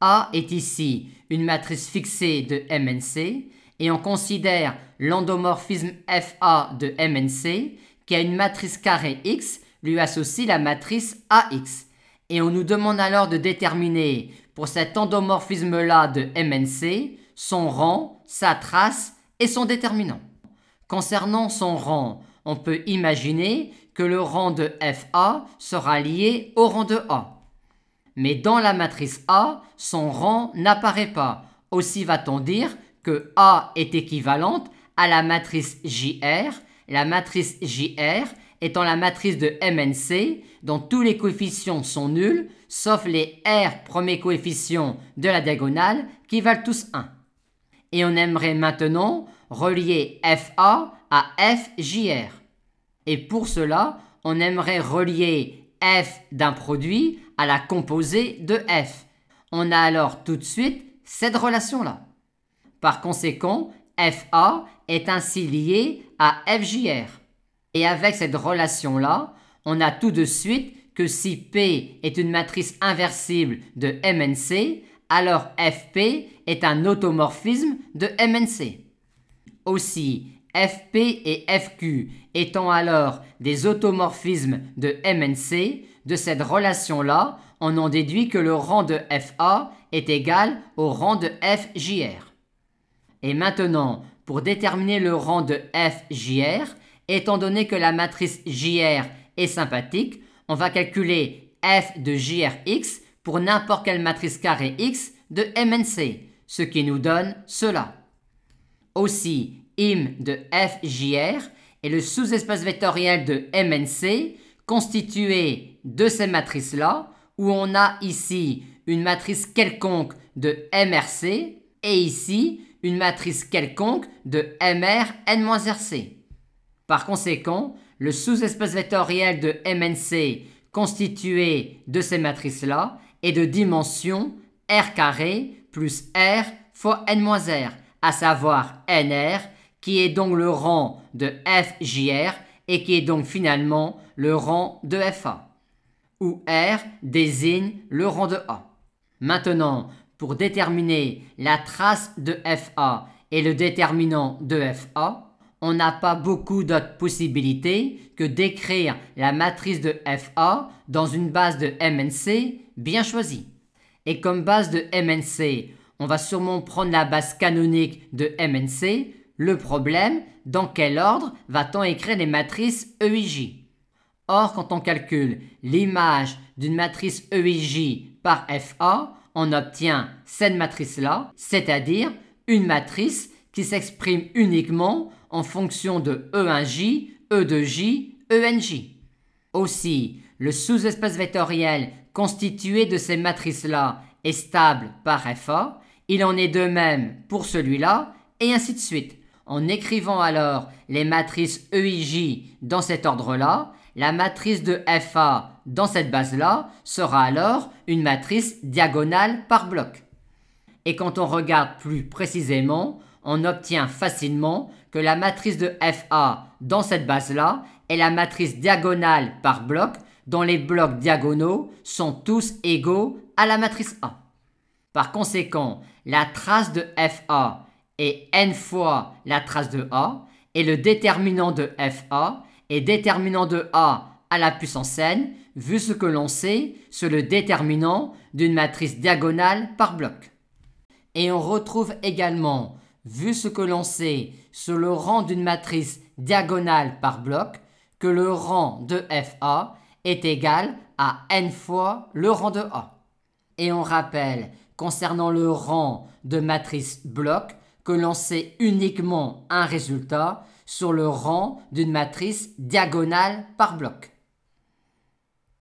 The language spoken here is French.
A est ici une matrice fixée de MNC et on considère l'endomorphisme FA de MNC qui a une matrice carrée X lui associe la matrice AX. Et on nous demande alors de déterminer pour cet endomorphisme-là de MNC son rang, sa trace et son déterminant. Concernant son rang, on peut imaginer que le rang de FA sera lié au rang de A. Mais dans la matrice A, son rang n'apparaît pas. Aussi va-t-on dire que A est équivalente à la matrice JR, la matrice JR étant la matrice de MNC dont tous les coefficients sont nuls, sauf les R premiers coefficients de la diagonale qui valent tous 1. Et on aimerait maintenant relier FA à FJR. Et pour cela, on aimerait relier F d'un produit à la composée de F. On a alors tout de suite cette relation-là. Par conséquent, FA est ainsi lié à FJR. Et avec cette relation-là, on a tout de suite que si P est une matrice inversible de MNC, alors FP est un automorphisme de MNC. Aussi, FP et FQ étant alors des automorphismes de MNC, de cette relation-là, on en déduit que le rang de FA est égal au rang de FJR. Et maintenant, pour déterminer le rang de FJR, étant donné que la matrice JR est sympathique, on va calculer F de JRX pour n'importe quelle matrice carrée X de MNC, ce qui nous donne cela. Aussi, IM de FJR est le sous-espace vectoriel de MNC constitué de ces matrices-là, où on a ici une matrice quelconque de MRC et ici une matrice quelconque de MRn-RC. Par conséquent, le sous-espace vectoriel de MNC constitué de ces matrices-là est de dimension R carré plus R fois n-R, à savoir NR, qui est donc le rang de FJR et qui est donc finalement le rang de FA, où R désigne le rang de A. Maintenant, pour déterminer la trace de FA et le déterminant de FA, on n'a pas beaucoup d'autres possibilités que d'écrire la matrice de FA dans une base de MNC bien choisie. Et comme base de MNC, on va sûrement prendre la base canonique de MNC. Le problème, dans quel ordre va-t-on écrire les matrices EIJ? Or, quand on calcule l'image d'une matrice EIJ par FA, on obtient cette matrice-là, c'est-à-dire une matrice qui s'exprime uniquement en fonction de E1J, E2J, ENJ. Aussi, le sous-espace vectoriel constitué de ces matrices-là est stable par FA, il en est de même pour celui-là, et ainsi de suite. En écrivant alors les matrices EIJ dans cet ordre-là, la matrice de FA dans cette base-là sera alors une matrice diagonale par bloc. Et quand on regarde plus précisément, on obtient facilement que la matrice de FA dans cette base-là est la matrice diagonale par bloc dont les blocs diagonaux sont tous égaux à la matrice A. Par conséquent, la trace de FA est n fois la trace de A et le déterminant de FA est déterminant de A à la puissance n, vu ce que l'on sait sur le déterminant d'une matrice diagonale par bloc. Et on retrouve également, vu ce que l'on sait sur le rang d'une matrice diagonale par bloc, que le rang de FA est égal à n fois le rang de A. Et on rappelle, concernant le rang de matrice bloc, que l'on sait uniquement un résultat sur le rang d'une matrice diagonale par bloc.